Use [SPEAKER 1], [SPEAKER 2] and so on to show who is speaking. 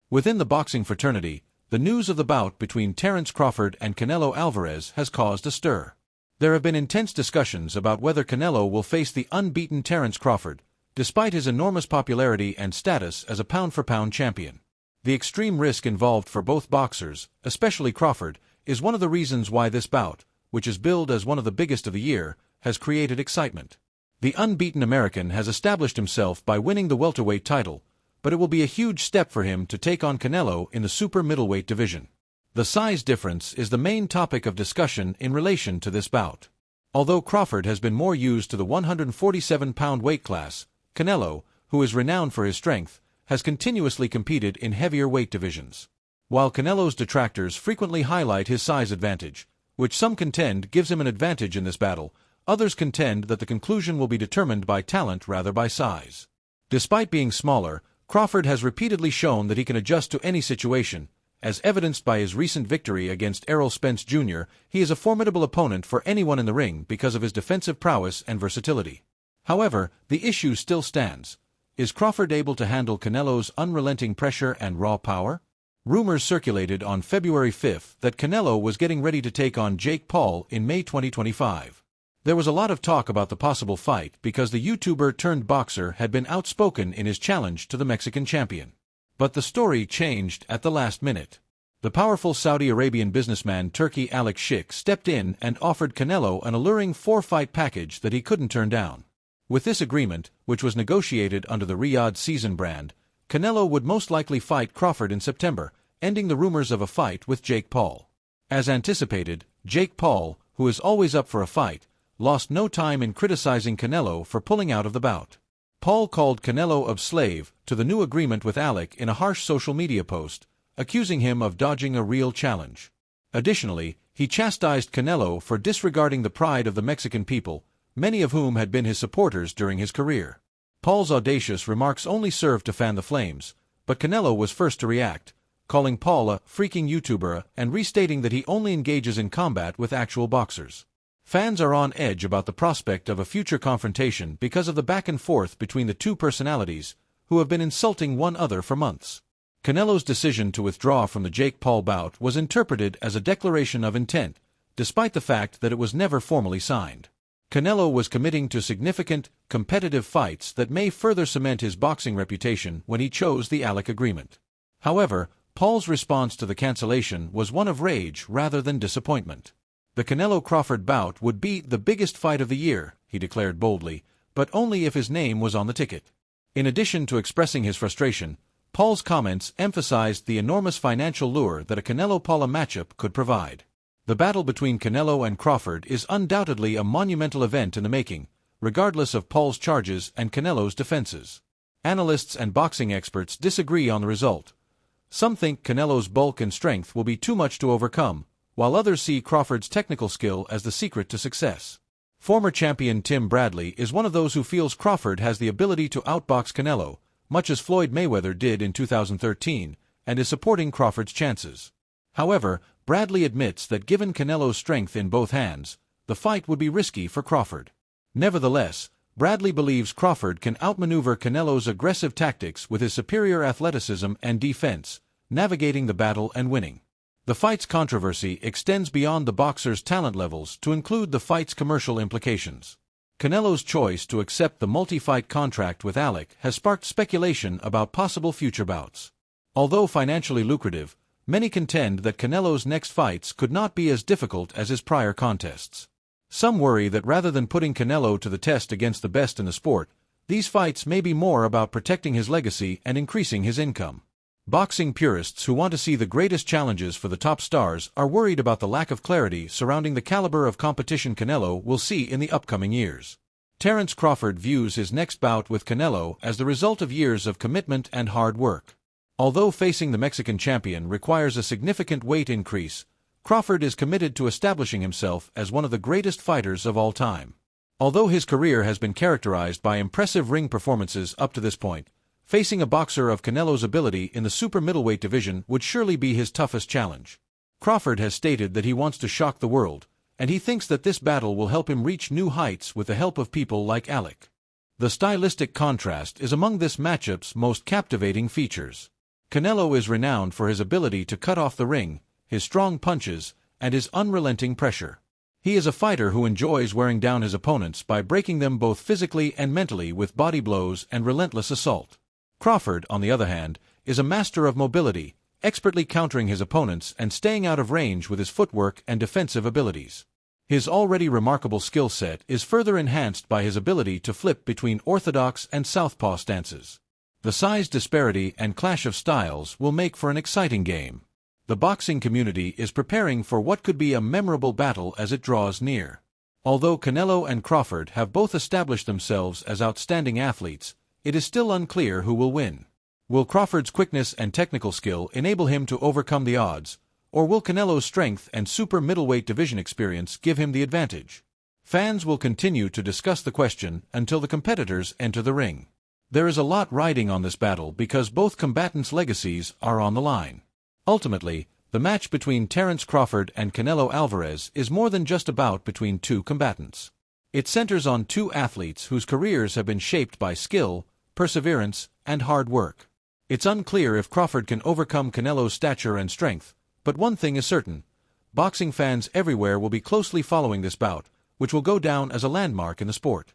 [SPEAKER 1] Within the boxing fraternity, the news of the bout between Terence Crawford and Canelo Alvarez has caused a stir. There have been intense discussions about whether Canelo will face the unbeaten Terence Crawford, despite his enormous popularity and status as a pound-for-pound champion. The extreme risk involved for both boxers, especially Crawford, is one of the reasons why this bout, which is billed as one of the biggest of the year, has created excitement. The unbeaten American has established himself by winning the welterweight title, but it will be a huge step for him to take on Canelo in the super middleweight division. The size difference is the main topic of discussion in relation to this bout. Although Crawford has been more used to the 147-pound weight class, Canelo, who is renowned for his strength, has continuously competed in heavier weight divisions. While Canelo's detractors frequently highlight his size advantage, which some contend gives him an advantage in this battle, others contend that the conclusion will be determined by talent rather by size. Despite being smaller, Crawford has repeatedly shown that he can adjust to any situation. As evidenced by his recent victory against Errol Spence Jr., he is a formidable opponent for anyone in the ring because of his defensive prowess and versatility. However, the issue still stands. Is Crawford able to handle Canelo's unrelenting pressure and raw power? Rumors circulated on February 5 that Canelo was getting ready to take on Jake Paul in May 2025. There was a lot of talk about the possible fight because the YouTuber-turned-boxer had been outspoken in his challenge to the Mexican champion. But the story changed at the last minute. The powerful Saudi Arabian businessman Turki Alik Sheikh stepped in and offered Canelo an alluring 4-fight package that he couldn't turn down. With this agreement, which was negotiated under the Riyadh Season brand, Canelo would most likely fight Crawford in September, ending the rumors of a fight with Jake Paul. As anticipated, Jake Paul, who is always up for a fight, lost no time in criticizing Canelo for pulling out of the bout. Paul called Canelo a slave to the new agreement with Alik in a harsh social media post, accusing him of dodging a real challenge. Additionally, he chastised Canelo for disregarding the pride of the Mexican people, many of whom had been his supporters during his career. Paul's audacious remarks only served to fan the flames, but Canelo was first to react, calling Paul a freaking YouTuber and restating that he only engages in combat with actual boxers. Fans are on edge about the prospect of a future confrontation because of the back and forth between the two personalities, who have been insulting one another for months. Canelo's decision to withdraw from the Jake Paul bout was interpreted as a declaration of intent, despite the fact that it was never formally signed. Canelo was committing to significant, competitive fights that may further cement his boxing reputation when he chose the Alik agreement. However, Paul's response to the cancellation was one of rage rather than disappointment. The Canelo-Crawford bout would be the biggest fight of the year, he declared boldly, but only if his name was on the ticket. In addition to expressing his frustration, Paul's comments emphasized the enormous financial lure that a Canelo-Paul matchup could provide. The battle between Canelo and Crawford is undoubtedly a monumental event in the making, regardless of Paul's charges and Canelo's defenses. Analysts and boxing experts disagree on the result. Some think Canelo's bulk and strength will be too much to overcome, while others see Crawford's technical skill as the secret to success. Former champion Tim Bradley is one of those who feels Crawford has the ability to outbox Canelo, much as Floyd Mayweather did in 2013, and is supporting Crawford's chances. However, Bradley admits that given Canelo's strength in both hands, the fight would be risky for Crawford. Nevertheless, Bradley believes Crawford can outmaneuver Canelo's aggressive tactics with his superior athleticism and defense, navigating the battle and winning. The fight's controversy extends beyond the boxer's talent levels to include the fight's commercial implications. Canelo's choice to accept the multi-fight contract with Alik has sparked speculation about possible future bouts. Although financially lucrative, many contend that Canelo's next fights could not be as difficult as his prior contests. Some worry that rather than putting Canelo to the test against the best in the sport, these fights may be more about protecting his legacy and increasing his income. Boxing purists who want to see the greatest challenges for the top stars are worried about the lack of clarity surrounding the caliber of competition Canelo will see in the upcoming years. Terence Crawford views his next bout with Canelo as the result of years of commitment and hard work. Although facing the Mexican champion requires a significant weight increase, Crawford is committed to establishing himself as one of the greatest fighters of all time. Although his career has been characterized by impressive ring performances up to this point, facing a boxer of Canelo's ability in the super middleweight division would surely be his toughest challenge. Crawford has stated that he wants to shock the world, and he thinks that this battle will help him reach new heights with the help of people like Alik. The stylistic contrast is among this matchup's most captivating features. Canelo is renowned for his ability to cut off the ring, his strong punches, and his unrelenting pressure. He is a fighter who enjoys wearing down his opponents by breaking them both physically and mentally with body blows and relentless assault. Crawford, on the other hand, is a master of mobility, expertly countering his opponents and staying out of range with his footwork and defensive abilities. His already remarkable skill set is further enhanced by his ability to flip between orthodox and southpaw stances. The size disparity and clash of styles will make for an exciting game. The boxing community is preparing for what could be a memorable battle as it draws near. Although Canelo and Crawford have both established themselves as outstanding athletes, it is still unclear who will win. Will Crawford's quickness and technical skill enable him to overcome the odds, or will Canelo's strength and super middleweight division experience give him the advantage? Fans will continue to discuss the question until the competitors enter the ring. There is a lot riding on this battle because both combatants' legacies are on the line. Ultimately, the match between Terence Crawford and Canelo Alvarez is more than just a bout between two combatants. It centers on two athletes whose careers have been shaped by skill, perseverance, and hard work. It's unclear if Crawford can overcome Canelo's stature and strength, but one thing is certain: boxing fans everywhere will be closely following this bout, which will go down as a landmark in the sport.